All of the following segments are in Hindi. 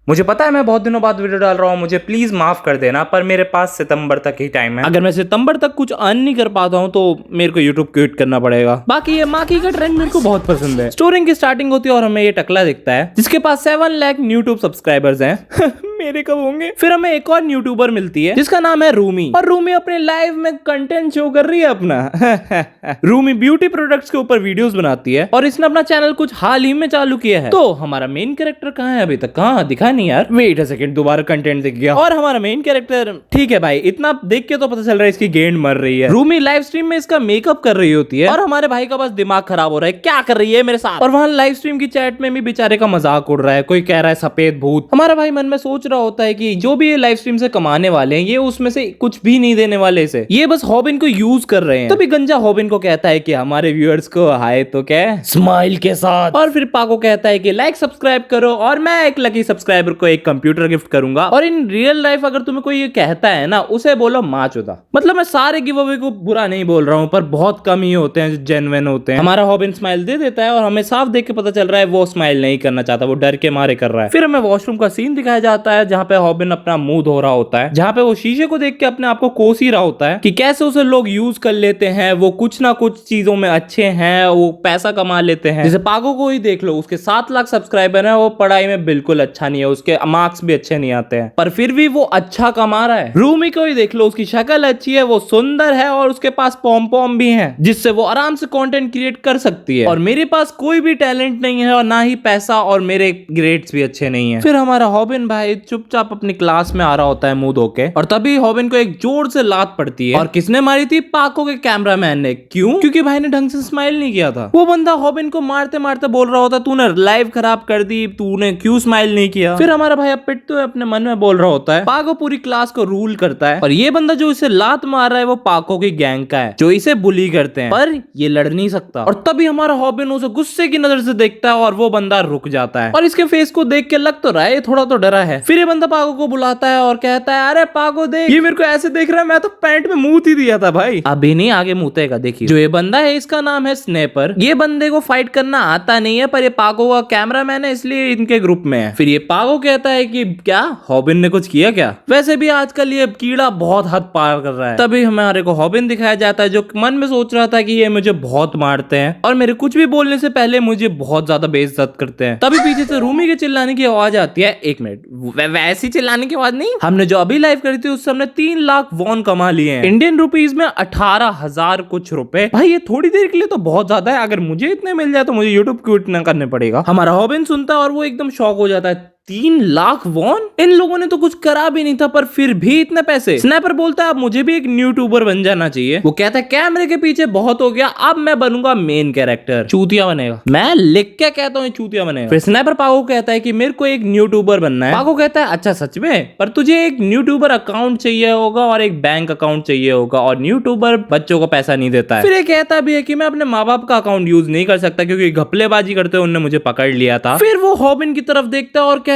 मुझे पता है मैं बहुत दिनों बाद वीडियो डाल रहा हूँ, मुझे प्लीज माफ कर देना, पर मेरे पास सितंबर तक ही टाइम है। अगर मैं सितंबर तक कुछ अर्न नहीं कर पाता हूँ तो मेरे को यूट्यूब क्विट करना पड़ेगा। बाकी ये माकी का ट्रेंड मेरे को बहुत पसंद है। स्टोरी की स्टार्टिंग होती है और हमें ये टकला दिखता है जिसके पास 7 लाख यूट्यूब सब्सक्राइबर्स हैं। मेरे कब होंगे। फिर हमें एक और यूट्यूबर मिलती है जिसका नाम है रूमी, और रूमी अपने लाइव में कंटेंट शो कर रही है अपना। रूमी ब्यूटी प्रोडक्ट्स के ऊपर वीडियोस बनाती है और इसने अपना चैनल कुछ हाल ही में चालू किया है। तो हमारा मेन कैरेक्टर कहाँ है अभी तक? कहाँ दिखा नहीं यार। वेट अ सेकंड, दोबारा कंटेंट दिख गया और हमारा मेन कैरेक्टर। ठीक है भाई, इतना देख के तो पता चल रहा है इसकी गेंड मर रही है। रूमी लाइव स्ट्रीम में इसका मेकअप कर रही होती है और हमारे भाई का बस दिमाग खराब हो रहा है, क्या कर रही है मेरे साथ। और वहाँ लाइव स्ट्रीम की चैट में भी बेचारे का मजाक उड़ रहा है, कोई कह रहा है सफेद भूत। हमारा भाई मन में सोच रहा होता है कि जो भी ये लाइव स्ट्रीम से कमाने वाले हैं ये उसमें से कुछ भी नहीं देने वाले इसे, ये बस हॉबिन को यूज कर रहे हैं। तभी गंजा हॉबिन को कहता है कि हमारे व्यूअर्स को हाय तो क्या है स्माइल के साथ, और फिर पाको कहता है कि लाइक सब्सक्राइब करो और मैं एक लकी सब्सक्राइबर को एक कंप्यूटर गिफ्ट करूंगा। और इन रियल लाइफ अगर तुम्हें कोई ये कहता है ना, उसे बोलो माँ चोदा। मतलब मैं सारे गिव अवे को बुरा नहीं बोल रहा हूँ, पर बहुत कम ही होते हैं जो जेन्युइन होते हैं। हमारा हॉबिन स्माइल दे देता है और हमें साफ देख के पता चल रहा है वो स्माइल नहीं करना चाहता, वो डर के मारे कर रहा है। फिर हमें वॉशरूम का सीन दिखाया जाता है जहाँ पे हॉबिन अपना मुंह धो रहा होता है, जहाँ पे वो शीशे को देख के अपने आप को कोस ही रहा होता है कि कैसे उसे लोग यूज कर लेते हैं, वो कुछ ना कुछ चीजों में अच्छे हैं, वो पैसा कमा लेते हैं। जैसे पागो को ही देख लो, उसके 7 लाख सब्सक्राइबर है, वो पढ़ाई में बिल्कुल अच्छा नहीं है, उसके मार्क्स भी अच्छे नहीं आते हैं, पर फिर भी वो अच्छा कमा रहा है। रूमी को ही देख लो, उसकी शक्ल अच्छी है, वो सुंदर है और उसके पास पॉम पॉम भी है जिससे वो आराम से कंटेंट क्रिएट कर सकती है। और मेरे पास कोई भी टैलेंट नहीं है और ना ही पैसा, और मेरे ग्रेड्स भी अच्छे नहीं है। फिर हमारा हॉबिन भाई चुपचाप अपनी क्लास में आ रहा होता है मुंह धो के, और तभी हॉबिन को एक जोर से लात पड़ती है। और किसने मारी थी? पाको के कैमरामैन ने। क्यों? क्योंकि भाई ने ढंग से स्माइल नहीं किया था। वो बंदा हॉबिन को मारते मारते बोल रहा होता, तूने लाइव खराब कर दी, तूने क्यों स्माइल नहीं किया। फिर हमारा भाई अब पिटते हुए अपने मन में बोल रहा होता है, पाको पूरी क्लास को रूल करता है और ये बंदा जो इसे लात मार रहा है वो पाको की गैंग का है जो इसे बुली करते हैं, पर ये लड़ नहीं सकता। और तभी हमारा हॉबिन उसे गुस्से की नजर से देखता है और वो बंदा रुक जाता है, और इसके फेस को देख के लग तो रहा है ये थोड़ा तो डरा है। फिर ये बंदा पाको को बुलाता है और कहता है, अरे पाको देख, ये मेरे को ऐसे देख रहा है, मैं तो पैंट में मूत ही दिया था भाई। अभी नहीं, आगे मूतेगा। देखिए जो ये बंदा है इसका नाम है स्नेपर। ये बंदे को फाइट करना आता नहीं है, पर ये पाको का कैमरामैन है इसलिए इनके ग्रुप में है। फिर ये पाको कहता है कि क्या हॉबिन ने कुछ किया क्या? वैसे भी आजकल ये कीड़ा बहुत हद पार कर रहा है। तभी हमारे को हॉबिन दिखाया जाता है जो मन में सोच रहा था कि ये मुझे बहुत मारते हैं और मेरे कुछ भी बोलने से पहले मुझे बहुत ज्यादा बेइज्जत करते हैं। तभी पीछे से रूमी के चिल्लाने की आवाज आती है। एक मिनट, वैसी चिल्लाने की आवाज नहीं, हमने जो अभी लाइव करी थी उससे हमने 3 लाख वॉन कमा लिए हैं, इंडियन रुपीज में 18,000 कुछ रुपए। भाई ये थोड़ी देर के लिए तो बहुत ज्यादा है, अगर मुझे इतने मिल जाए तो मुझे यूट्यूब क्विट ना करने पड़ेगा। हमारा हॉबिन सुनता है और वो एकदम शॉक हो जाता है। 3 लाख वॉन? इन लोगों ने तो कुछ करा भी नहीं था पर फिर भी इतने पैसे। स्नैपर बोलता है अब मुझे भी एक यूट्यूबर बन जाना चाहिए। वो कहता है कैमरे के पीछे बहुत हो गया, अब मैं बनूंगा मेन कैरेक्टर, चूतिया बनेगा। मैं लिख के कहता हूँ चूतिया बनेगा। फिर स्नैपर पाको कहता है कि मेरे को एक यूट्यूबर बनना है। पाको कहता है अच्छा सच में? पर तुझे एक यूट्यूबर अकाउंट चाहिए होगा और एक बैंक अकाउंट चाहिए होगा, और यूट्यूबर बच्चों को पैसा नहीं देता है। फिर ये कहता भी है कि मैं अपने माँ बाप का अकाउंट यूज नहीं कर सकता क्योंकि घपलेबाजी करते उन्होंने मुझे पकड़ लिया था। फिर वो हॉबिन की तरफ देखता है और कहता है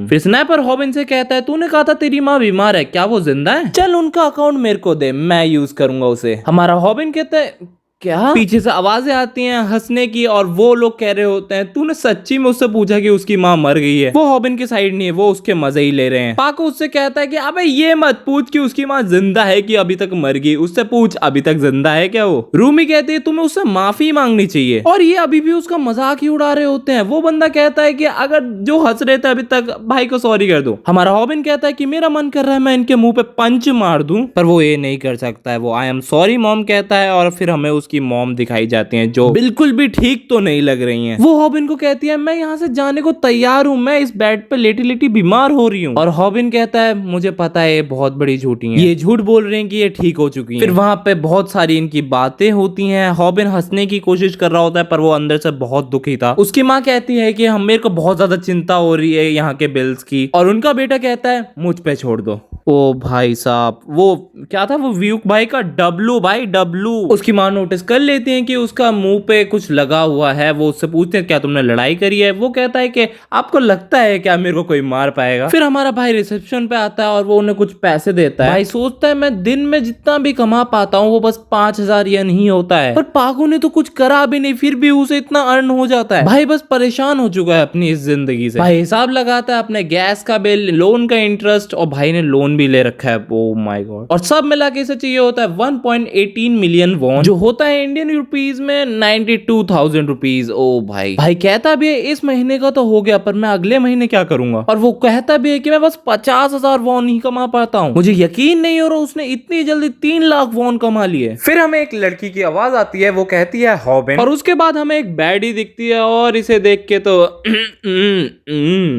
फिर स्नैपर हॉबिन से कहता है तूने कहा था तेरी माँ बीमार है, क्या वो जिंदा है? चल उनका अकाउंट मेरे को दे, मैं यूज करूंगा उसे। हमारा हॉबिन कहता है क्या? पीछे से आवाजें आती हैं हंसने की और वो लोग कह रहे होते हैं तूने सच्ची में उससे पूछा कि उसकी माँ मर गई है? वो हॉबिन की साइड नहीं है, वो उसके मजे ही ले रहे हैं। पाको उससे कहता है कि अबे ये मत पूछ कि उसकी माँ जिंदा है कि अभी तक मर गई, उससे पूछ अभी तक जिंदा है क्या वो। रूमी कहती है तुम्हें उससे माफी मांगनी चाहिए, और ये अभी भी उसका मजाक ही उड़ा रहे होते हैं। वो बंदा कहता है कि अगर जो हंस रहे थे अभी तक भाई को सॉरी कर दो। हमारा हॉबिन कहता है कि मेरा मन कर रहा है मैं इनके मुंह पे पंच मार दूं, पर वो ये नहीं कर सकता है। वो आई एम सॉरी मॉम कहता है और फिर हमें उसकी मॉम दिखाई जाती हैं जो बिल्कुल भी ठीक तो नहीं लग रही हैं। वो हॉबिन को कहती है मैं यहाँ से जाने को तैयार हूँ, मैं इस बेड पे लेटी लेटी बीमार हो रही हूँ। और हॉबिन कहता है मुझे पता है ये बहुत बड़ी झूठी हैं, ये झूठ बोल रहे हैं कि ये ठीक हो चुकी हैं। फिर वहां पे बहुत सारी इनकी बातें होती हैं। हॉबिन हंसने की कोशिश कर रहा होता है पर वो अंदर से बहुत दुखी था। उसकी माँ कहती है कि हम मेरे को बहुत ज्यादा चिंता हो रही है यहाँ के बिल्स की, और उनका बेटा कहता है मुझ पे छोड़ दो। ओ भाई साहब, वो क्या था, वो व्यूक भाई का डब्लू, भाई डब्लू। उसकी माँ नोटिस कर लेती है कि उसका मुंह पे कुछ लगा हुआ है। वो उससे पूछते हैं क्या तुमने लड़ाई करी है। वो कहता है कि आपको लगता है क्या मेरे को कोई मार पाएगा। फिर हमारा भाई रिसेप्शन पे आता है और वो उन्हें कुछ पैसे देता है। भाई सोचता है मैं दिन में जितना भी कमा पाता हूँ वो बस 5000 येन ही होता है, पर पागो ने तो कुछ करा भी नहीं, फिर भी उसे इतना अर्न हो जाता है। भाई बस परेशान हो चुका है अपनी इस जिंदगी से। भाई हिसाब लगाता है अपने गैस का बिल, लोन का इंटरेस्ट, और भाई ने लोन भी ले रखा है। Oh my God. और सब मिला के इसे चाहिए होता है 1.18 मिलियन वॉन, जो होता है इंडियन रुपीज में 92,000 रुपीज। ओ भाई, भाई कहता भी है इस महीने का तो हो गया, पर मैं अगले महीने क्या करूंगा। और वो कहता भी है कि मैं बस 50,000 वॉन ही कमा पाता हूँ। मुझे यकीन नहीं हो रहा उसने इतनी जल्दी 3 लाख वॉन कमा लिए। फिर हमें एक लड़की की आवाज आती है, वो कहती है हॉबिन, और उसके बाद हमें एक बैडी दिखती है और इसे देख के तो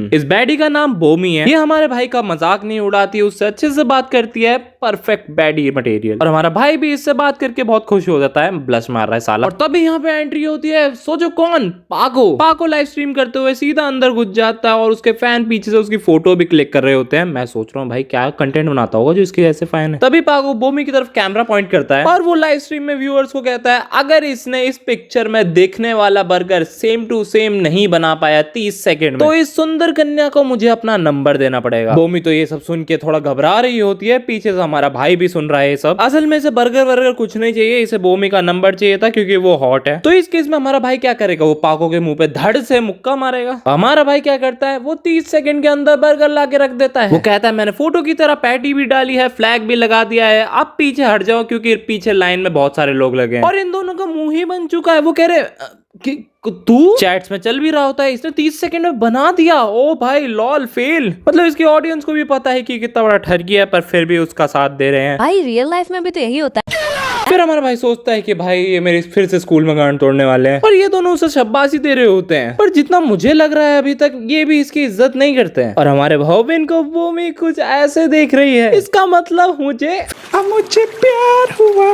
इस बैडी का नाम बोमी है। ये हमारे भाई का मजाक नहीं उड़ाती, उससे अच्छे से बात करती है, परफेक्ट बैडी मटेरियल। और हमारा भाई भी इससे बात करके बहुत खुश हो जाता है, ब्लश मार रहा है साला। और तभी यहाँ पे एंट्री होती है, सोचो कौन, पाको लाइव स्ट्रीम करते हुए सीधा अंदर घुस जाता है और उसके फैन पीछे से उसकी फोटो भी क्लिक कर रहे होते हैं। मैं सोच रहा हूँ भाई क्या कंटेंट बनाता होगा जो इसके ऐसे फैन है। तभी पाको बोमी की तरफ कैमरा पॉइंट करता है और वो लाइव स्ट्रीम में व्यूअर्स को कहता है अगर इसने इस पिक्चर में देखने वाला बर्गर सेम टू सेम नहीं बना पाया 30 सेकंड में, तो इस सुंदर कन्या को मुझे अपना नंबर देना पड़ेगा। बोमी तो ये सब सुन के थोड़ा घबरा रही होती है, पीछे से हमारा भाई भी सुन रहा है ये सब। असल में इसे बर्गर कुछ नहीं चाहिए, इसे बोमी का नंबर चाहिए था क्योंकि वो हॉट है। तो इस केस में हमारा भाई क्या करेगा, वो पाको के मुंह पे धड़ से मुक्का मारेगा। हमारा भाई क्या करता है, वो 30 सेकंड के अंदर बर्गर ला के रख देता है। वो कहता है मैंने फोटो की तरह पैटी भी डाली है, फ्लैग भी लगा दिया है, अब पीछे हट जाओ क्योंकि पीछे लाइन में बहुत सारे लोग लगे हैं। और इन दोनों का मुंह ही बन चुका है। वो कह रहे कि तू चैट्स में चल भी रहा होता है, इसने 30 सेकंड में बना दिया। ओ भाई लॉल फेल। मतलब इसकी ऑडियंस को भी पता है कि कितना बड़ा ठगी है, पर फिर भी उसका साथ दे रहे हैं। भाई रियल लाइफ में भी तो यही होता है। फिर हमारा भाई सोचता है कि भाई ये मेरे फिर से स्कूल में गांड तोड़ने वाले हैं, और ये दोनों उसे शाबाशी दे रहे होते हैं। पर जितना मुझे लग रहा है अभी तक ये भी इसकी इज्जत नहीं करते हैं। और हमारे भावबेन को वो भी कुछ ऐसे देख रही है, इसका मतलब मुझे प्यार हुआ।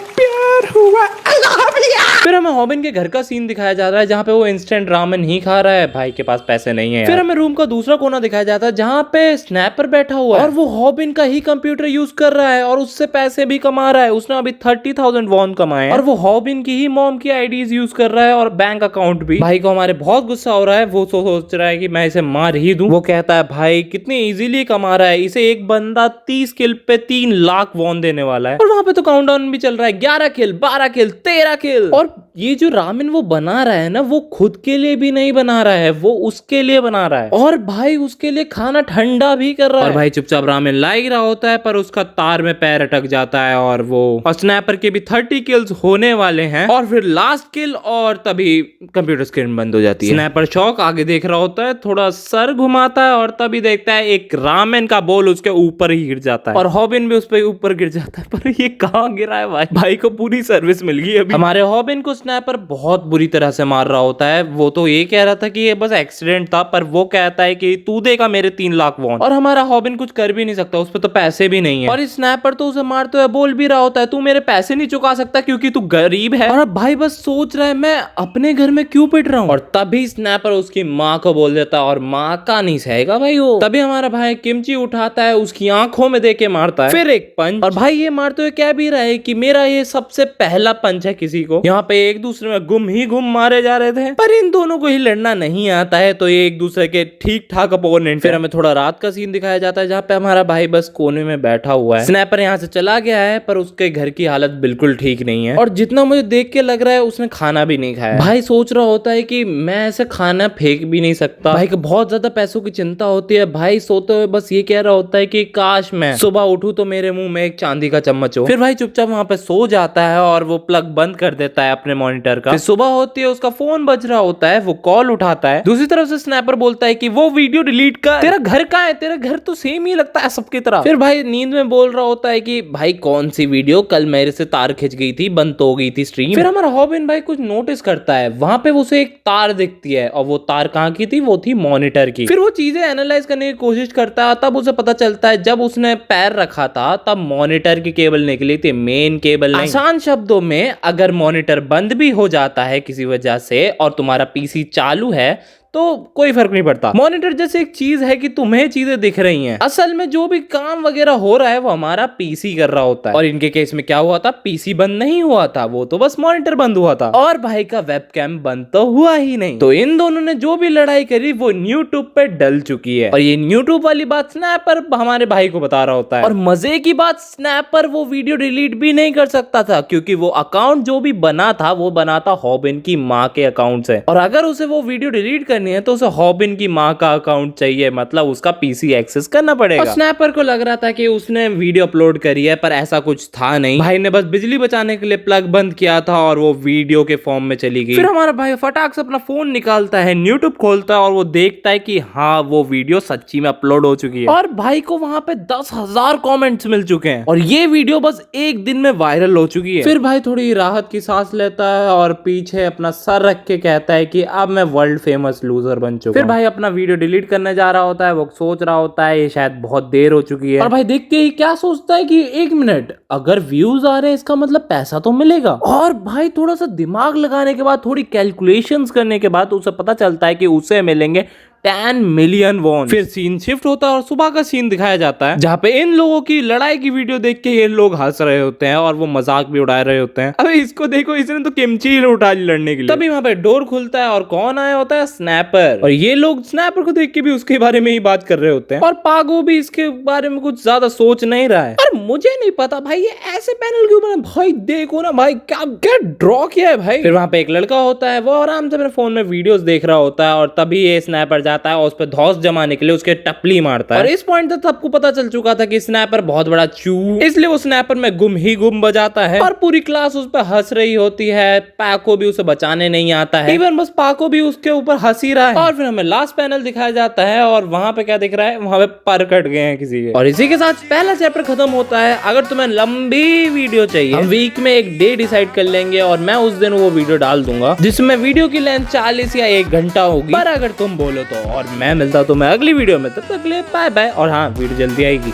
फिर हमें हॉबिन के घर का सीन दिखाया जा रहा है जहाँ पे वो इंस्टेंट रामेन ही खा रहा है, भाई के पास पैसे नहीं है। फिर हमें रूम का दूसरा कोना दिखाया जाता है जहाँ पे स्नैपर बैठा हुआ है और वो हॉबिन का ही कंप्यूटर यूज कर रहा है और उससे पैसे भी कमा रहा है। उसने अभी 30,000 वॉन कमाए और वो हॉबिन की ही मॉम की आईडीज यूज कर रहा है और बैंक अकाउंट भी। भाई को हमारे बहुत गुस्सा हो रहा है, वो सोच रहा है कि मैं इसे मार ही दूं। वो कहता है भाई कितनी इजीली कमा रहा है, इसे एक बंदा 30 किल पे 3 लाख वॉन देने वाला है। और वहां पे तो काउंटडाउन भी चल रहा है, 11 किल, 12 किल, 13 किल। और ये जो रामेन वो बना रहा है ना, वो खुद के लिए भी नहीं बना रहा है, वो उसके लिए बना रहा है। और भाई उसके लिए खाना ठंडा भी कर रहा है। और भाई चुपचाप रामेन ला ही रहा होता है, पर उसका तार में पैर अटक जाता है और स्नैपर के भी 30 किल्स होने वाले हैं और फिर लास्ट किल, और तभी कंप्यूटर स्क्रीन बंद हो जाती है। स्नैपर शॉक आगे देख रहा होता है, थोड़ा सर घुमाता है और तभी देखता है एक रामेन का बोल उसके ऊपर ही गिर जाता है और हॉबिन भी उस पर ऊपर गिर जाता है। पर ये कहाँ गिरा है भाई को पूरी सर्विस मिल गई अभी। हमारे हॉबिन को स्नैपर बहुत बुरी तरह से मार रहा होता है। वो तो ये कह रहा था कि ये बस एक्सीडेंट था, पर वो कहता है कि तू देगा मेरे 3 लाख वॉन। और हमारा हॉबिन कुछ कर भी नहीं सकता, उस पर तो पैसे भी नहीं है। और इस स्नैपर तो उसे मारते हुए बोल भी रहा होता है तू मेरे पैसे नहीं चुका सकता क्योंकि तू गरीब है। और भाई बस सोच रहा है मैं अपने घर में क्यों पिट रहा हूँ। और तभी स्नैपर उसकी माँ को बोल देता है और माँ का नहीं सहेगा भाई वो। तभी हमारा भाई किमची उठाता है, उसकी आंखों में देके मारता है, फिर एक पंच। और भाई ये मारते हुए क्या भी रहा है कि मेरा ये सबसे पहला पंच है किसी को। यहाँ पे एक दूसरे में गुम मारे जा रहे थे, पर इन दोनों को ही लड़ना नहीं आता है, तो ये एक दूसरे के ठीक ठाक अपोनेंट। फिर हमें थोड़ा रात का सीन दिखाया जाता है जहाँ पे हमारा भाई बस कोने में बैठा हुआ है। स्नैपर यहाँ से चला गया है, पर उसके घर की हालत बिल्कुल ठीक नहीं है और जितना मुझे देख के लग रहा है उसने खाना भी नहीं खाया। भाई सोच रहा होता है कि मैं ऐसे खाना फेंक भी नहीं सकता। भाई को बहुत ज्यादा पैसों की चिंता होती है। भाई सोते हुए बस ये कह रहा होता है कि काश मैं सुबह उठूं तो मेरे मुंह में एक चांदी का चम्मच हो। फिर भाई चुपचाप वहां पे सो जाता है और वो प्लग बंद कर देता है अपने मॉनिटर का। फिर सुबह होती है, उसका फोन बज रहा होता है, वो कॉल उठाता है। दूसरी तरफ से स्नैपर बोलता है कि वो वीडियो डिलीट कर, तेरा घर कहाँ है, तेरा घर तो सेम ही लगता है सबकी तरह। फिर भाई नींद में बोल रहा होता है कि भाई कौन सी वीडियो, कल मेरे से तार खिंच गई थी, बंद तो हो गई थी स्ट्रीम। फिर हमारा हॉबिन भाई कुछ नोटिस करता है, वहां पे उसे एक तार दिखती है और वो तार कहाँ की थी, वो थी मॉनिटर की। फिर वो चीजें एनालाइज करने की कोशिश करता है, तब उसे पता चलता है जब उसने पैर रखा था तब मॉनिटर की केबल निकली थी, मेन केबल नहीं। आसान शब्दों में अगर मॉनिटर बंद भी हो जाता है किसी वजह से और तुम्हारा पीसी चालू है तो कोई फर्क नहीं पड़ता। मॉनिटर जैसे एक चीज है कि तुम्हें चीजें दिख रही हैं, असल में जो भी काम वगैरह हो रहा है वो हमारा पीसी कर रहा होता है। और इनके केस में क्या हुआ था, पीसी बंद नहीं हुआ था, वो तो बस मॉनिटर बंद हुआ था और भाई का वेबकैम बंद तो हुआ ही नहीं। तो इन दोनों ने जो भी लड़ाई करी वो यूट्यूब पे डल चुकी है। और ये यूट्यूब वाली बात स्नैपर हमारे भाई को बता रहा होता है। और मजे की बात, स्नैपर वो वीडियो डिलीट भी नहीं कर सकता था क्योंकि वो अकाउंट जो भी बना था वो बना था हॉबिन की माँ के अकाउंट से। और अगर उसे वो वीडियो डिलीट करनी है तो उसे हॉबिन की माँ का अकाउंट चाहिए, मतलब उसका पीसी एक्सेस करना पड़ेगा। और स्नैपर को लग रहा था कि उसने वीडियो अपलोड करी है, पर ऐसा कुछ था नहीं। भाई ने बस बिजली बचाने के लिए प्लग बंद किया था और वो वीडियो के फॉर्म में चली गई। फिर हमारा भाई फटाक से अपना फोन निकालता है, यूट्यूब खोलता है और वो देखता है कि हाँ वो वीडियो सच्ची में अपलोड हो चुकी है। और भाई को वहां पे 10,000 कमेंट्स मिल चुके हैं और ये वीडियो बस एक दिन में वायरल हो चुकी है। फिर भाई थोड़ी राहत की सांस लेता है और पीछे अपना सर रख के कहता है कि अब मैं वर्ल्ड फेमस लूजर बन चुका हूं। फिर भाई अपना वीडियो डिलीट करने जा रहा होता है, वो सोच रहा होता है ये शायद बहुत देर हो चुकी है। और भाई देख के ही क्या सोचता है कि 1 मिनट, अगर व्यूज आ रहे हैं इसका मतलब पैसा तो मिलेगा। और भाई थोड़ा सा दिमाग लगाने के बाद, थोड़ी कैलकुलेशंस करने के बाद उसे पता चलता है कि उसे मिलेंगे 10 मिलियन वॉन। फिर सीन शिफ्ट होता है और सुबह का सीन दिखाया जाता है जहाँ पे इन लोगों की लड़ाई की वीडियो देख के ये लोग हंस रहे होते हैं और वो मजाक भी उड़ा रहे होते हैं। अबे इसको देखो, इसने तो किमची उठा ली लड़ने के लिए। तभी वहाँ पे डोर खुलता है और कौन आया होता है, स्नैपर। और ये लोग स्नैपर को देख के भी उसके बारे में ही बात कर रहे होते हैं और पागो भी इसके बारे में कुछ ज्यादा सोच नहीं रहा है। और मुझे नहीं पता भाई ये ऐसे पैनल क्यों बने, भाई देखो ना भाई क्या ड्रॉ किया है भाई। फिर वहाँ पे एक लड़का होता है, वो आराम से अपने फोन में वीडियोस देख रहा होता है और तभी ये स्नैपर जाता है और उस पर धौस जमाने के लिए उसके टपली मारता है। और इस पॉइंट तक सबको पता चल चुका था कि स्नैपर बहुत बड़ा चू, इसलिए वो स्नैपर में गुम ही गुम बजाता है और पूरी क्लास उस पर हंस रही होती है। पाको भी उसे बचाने नहीं आता है, इवन बस पाको भी उसके ऊपर हंस ही रहा है। और फिर हमें लास्ट पैनल दिखाया जाता है और वहां पे क्या दिख रहा है, वहां पे पर कट गए हैं किसी के। और इसी के साथ पहला चैप्टर खत्म होता है। अगर तुम्हें लंबी वीडियो चाहिए, हम वीक में एक डे डिसाइड कर लेंगे और मैं उस दिन वो वीडियो डाल दूंगा जिसमें वीडियो की लेंथ 40 या 1 घंटा होगी। पर अगर तुम बोलो तो, और मैं मिलता तो मैं अगली वीडियो में, तब तक के लिए बाय बाय। और हाँ, वीडियो जल्दी आएगी।